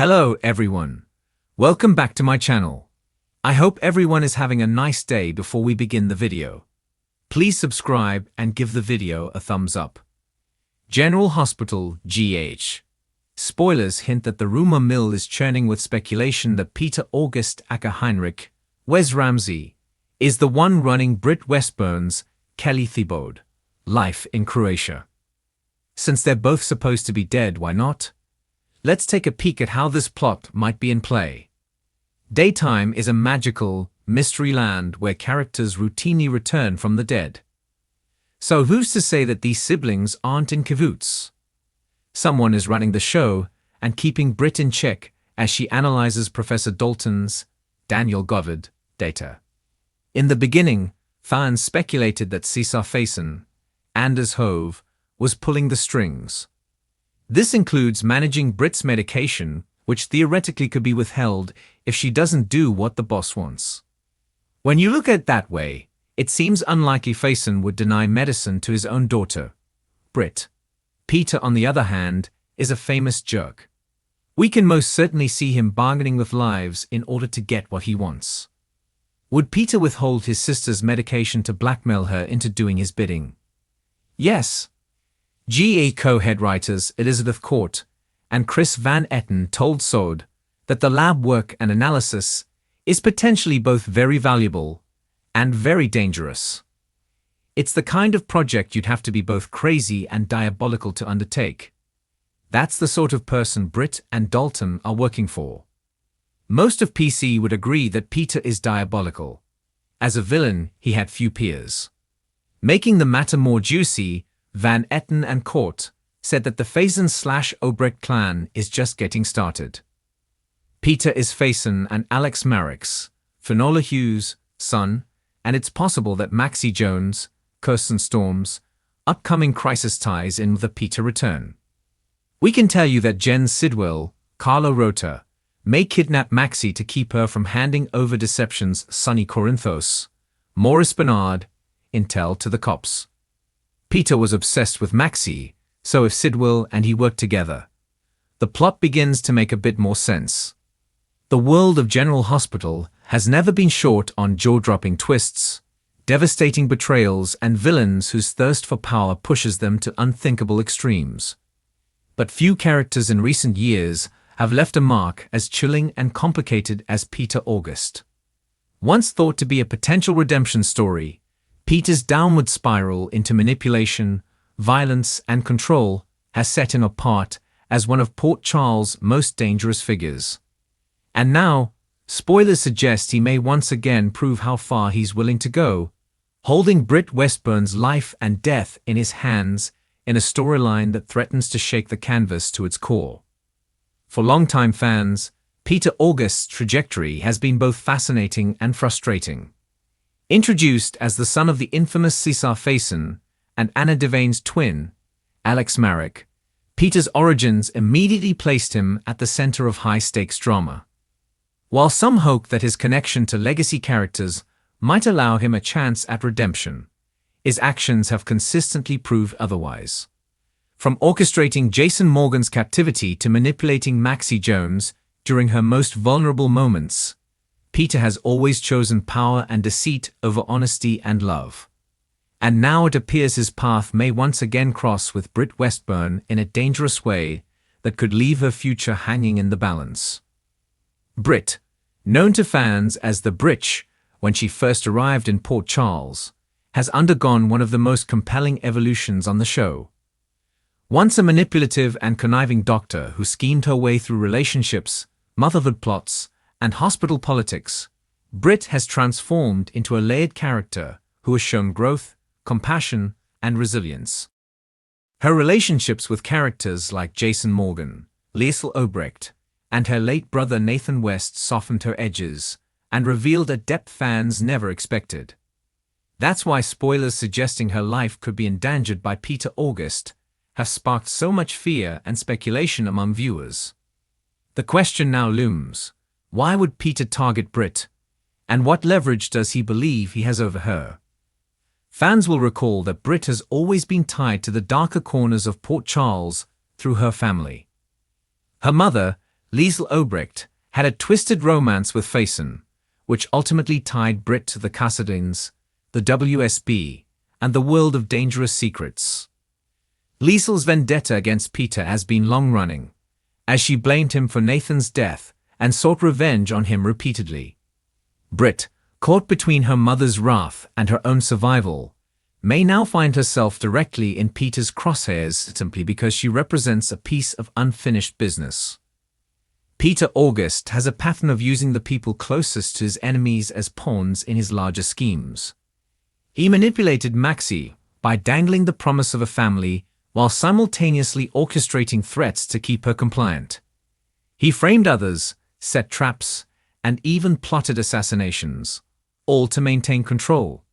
Hello everyone. Welcome back to my channel. I hope everyone is having a nice day before we begin the video. Please subscribe and give the video a thumbs up. General Hospital, GH. Spoilers hint that the rumor mill is churning with speculation that Peter August aka Heinrich, Wes Ramsey, is the one running Britt Westburn's Kelly Thibaud life in Croatia. Since they're both supposed to be dead, why not? Let's take a peek at how this plot might be in play. Daytime is a magical, mystery land where characters routinely return from the dead. So who's to say that these siblings aren't in cahoots? Someone is running the show and keeping Britt in check as she analyzes Professor Dalton's, Daniel Govard, data. In the beginning, fans speculated that Cesar Faison, Anders Hove, was pulling the strings. This includes managing Britt's medication, which theoretically could be withheld if she doesn't do what the boss wants. When you look at it that way, it seems unlikely Faison would deny medicine to his own daughter, Britt. Peter, on the other hand, is a famous jerk. We can most certainly see him bargaining with lives in order to get what he wants. Would Peter withhold his sister's medication to blackmail her into doing his bidding? Yes. GA co-head writers Elizabeth Court and Chris Van Etten told Sod that the lab work and analysis is potentially both very valuable and very dangerous. It's the kind of project you'd have to be both crazy and diabolical to undertake. That's the sort of person Britt and Dalton are working for. Most of PC would agree that Peter is diabolical. As a villain, he had few peers. Making the matter more juicy, Van Etten and Court said that the Faison/Obrecht clan is just getting started. Peter is Faison and Alex Marrick's, Finola Hughes' son, and it's possible that Maxie Jones, Kirsten Storm's, upcoming crisis ties in with the Peter return. We can tell you that Jen Sidwell, Carlo Rota, may kidnap Maxie to keep her from handing over Deception's Sonny Corinthos, Maurice Bernard, intel to the cops. Peter was obsessed with Maxie, so if Sidwell and he worked together, the plot begins to make a bit more sense. The world of General Hospital has never been short on jaw-dropping twists, devastating betrayals, and villains whose thirst for power pushes them to unthinkable extremes. But few characters in recent years have left a mark as chilling and complicated as Peter August. Once thought to be a potential redemption story, Peter's downward spiral into manipulation, violence, and control has set him apart as one of Port Charles' most dangerous figures. And now, spoilers suggest he may once again prove how far he's willing to go, holding Britt Westburn's life and death in his hands in a storyline that threatens to shake the canvas to its core. For longtime fans, Peter August's trajectory has been both fascinating and frustrating. Introduced as the son of the infamous Cesar Faison and Anna Devane's twin, Alex Marrick, Peter's origins immediately placed him at the center of high-stakes drama. While some hope that his connection to legacy characters might allow him a chance at redemption, his actions have consistently proved otherwise. From orchestrating Jason Morgan's captivity to manipulating Maxie Jones during her most vulnerable moments, Peter has always chosen power and deceit over honesty and love. And now it appears his path may once again cross with Britt Westburn in a dangerous way that could leave her future hanging in the balance. Britt, known to fans as the Britch when she first arrived in Port Charles, has undergone one of the most compelling evolutions on the show. Once a manipulative and conniving doctor who schemed her way through relationships, motherhood plots, and hospital politics, Britt has transformed into a layered character who has shown growth, compassion, and resilience. Her relationships with characters like Jason Morgan, Liesl Obrecht, and her late brother Nathan West softened her edges and revealed a depth fans never expected. That's why spoilers suggesting her life could be endangered by Peter August have sparked so much fear and speculation among viewers. The question now looms: why would Peter target Britt? And what leverage does he believe he has over her? Fans will recall that Britt has always been tied to the darker corners of Port Charles through her family. Her mother, Liesl Obrecht, had a twisted romance with Faison, which ultimately tied Britt to the Cassadines, the WSB, and the world of dangerous secrets. Liesl's vendetta against Peter has been long-running, as she blamed him for Nathan's death and sought revenge on him repeatedly. Britt, caught between her mother's wrath and her own survival, may now find herself directly in Peter's crosshairs simply because she represents a piece of unfinished business. Peter August has a pattern of using the people closest to his enemies as pawns in his larger schemes. He manipulated Maxie by dangling the promise of a family while simultaneously orchestrating threats to keep her compliant. He framed others, set traps, and even plotted assassinations, all to maintain control.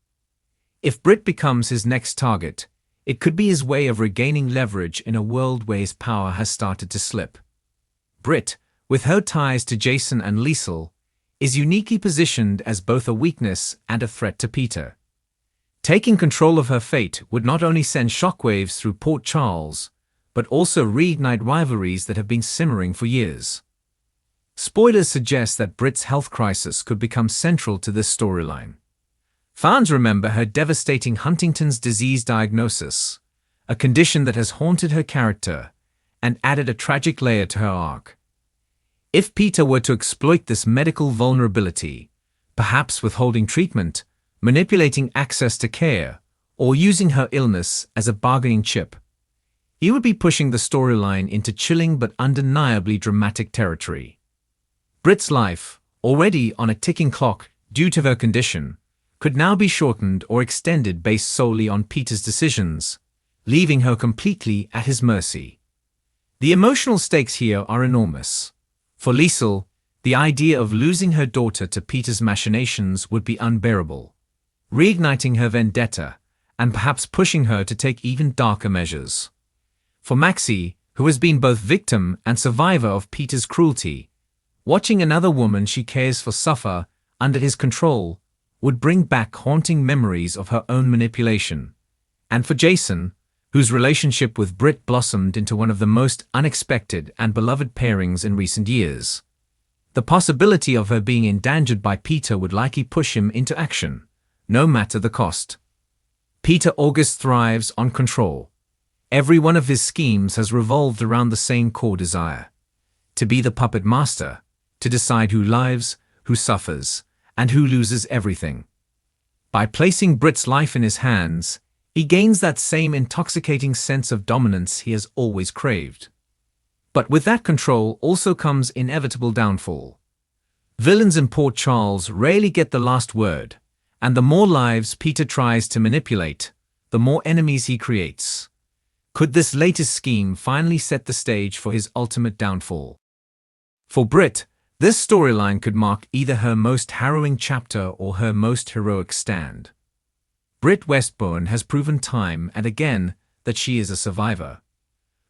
If Britt becomes his next target, it could be his way of regaining leverage in a world where his power has started to slip. Britt, with her ties to Jason and Liesl, is uniquely positioned as both a weakness and a threat to Peter. Taking control of her fate would not only send shockwaves through Port Charles, but also reignite rivalries that have been simmering for years. Spoilers suggest that Britt's health crisis could become central to this storyline. Fans remember her devastating Huntington's disease diagnosis, a condition that has haunted her character and added a tragic layer to her arc. If Peter were to exploit this medical vulnerability, perhaps withholding treatment, manipulating access to care, or using her illness as a bargaining chip, he would be pushing the storyline into chilling but undeniably dramatic territory. Britt's life, already on a ticking clock due to her condition, could now be shortened or extended based solely on Peter's decisions, leaving her completely at his mercy. The emotional stakes here are enormous. For Liesl, the idea of losing her daughter to Peter's machinations would be unbearable, reigniting her vendetta and perhaps pushing her to take even darker measures. For Maxie, who has been both victim and survivor of Peter's cruelty, watching another woman she cares for suffer under his control would bring back haunting memories of her own manipulation. And for Jason, whose relationship with Britt blossomed into one of the most unexpected and beloved pairings in recent years, the possibility of her being endangered by Peter would likely push him into action, no matter the cost. Peter August thrives on control. Every one of his schemes has revolved around the same core desire: to be the puppet master, to decide who lives, who suffers, and who loses everything. By placing Britt's life in his hands, he gains that same intoxicating sense of dominance he has always craved. But with that control also comes inevitable downfall. Villains in Port Charles rarely get the last word, and the more lives Peter tries to manipulate, the more enemies he creates. Could this latest scheme finally set the stage for his ultimate downfall? For Britt, this storyline could mark either her most harrowing chapter or her most heroic stand. Britt Westbourne has proven time and again that she is a survivor.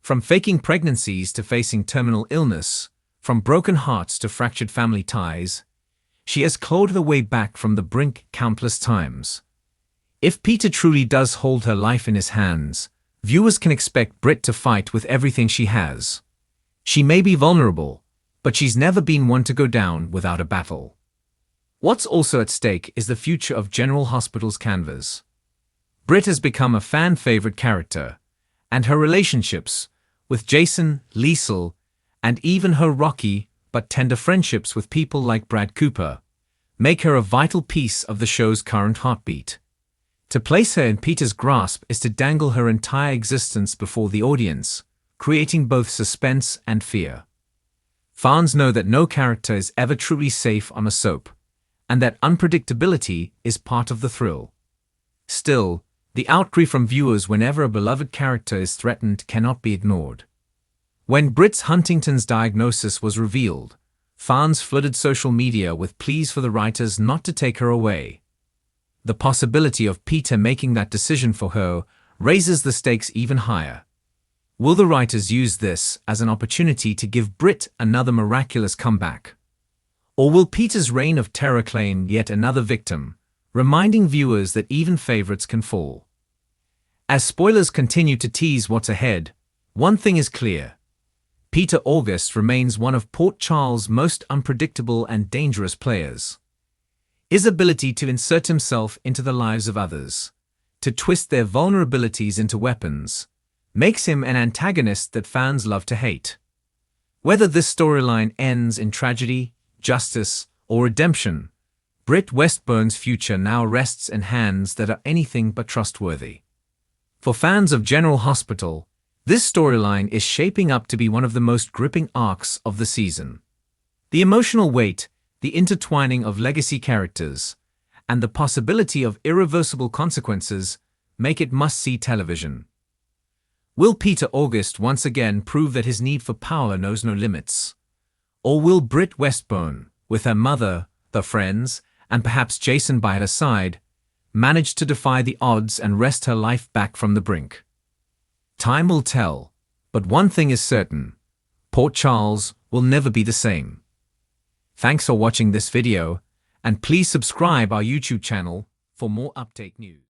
From faking pregnancies to facing terminal illness, from broken hearts to fractured family ties, she has clawed her way back from the brink countless times. If Peter truly does hold her life in his hands, viewers can expect Britt to fight with everything she has. She may be vulnerable, but she's never been one to go down without a battle. What's also at stake is the future of General Hospital's canvas. Britt has become a fan-favorite character, and her relationships with Jason, Liesl, and even her rocky but tender friendships with people like Brad Cooper make her a vital piece of the show's current heartbeat. To place her in Peter's grasp is to dangle her entire existence before the audience, creating both suspense and fear. Fans know that no character is ever truly safe on a soap, and that unpredictability is part of the thrill. Still, the outcry from viewers whenever a beloved character is threatened cannot be ignored. When Britt's Huntington's diagnosis was revealed, fans flooded social media with pleas for the writers not to take her away. The possibility of Peter making that decision for her raises the stakes even higher. Will the writers use this as an opportunity to give Britt another miraculous comeback? Or will Peter's reign of terror claim yet another victim, reminding viewers that even favorites can fall? As spoilers continue to tease what's ahead, one thing is clear: Peter August remains one of Port Charles' most unpredictable and dangerous players. His ability to insert himself into the lives of others, to twist their vulnerabilities into weapons, makes him an antagonist that fans love to hate. Whether this storyline ends in tragedy, justice, or redemption, Britt Westburn's future now rests in hands that are anything but trustworthy. For fans of General Hospital, this storyline is shaping up to be one of the most gripping arcs of the season. The emotional weight, the intertwining of legacy characters, and the possibility of irreversible consequences make it must-see television. Will Peter August once again prove that his need for power knows no limits? Or will Britt Westburn, with her mother, her friends, and perhaps Jason by her side, manage to defy the odds and wrest her life back from the brink? Time will tell, but one thing is certain: Port Charles will never be the same. Thanks for watching this video, and please subscribe our YouTube channel for more update news.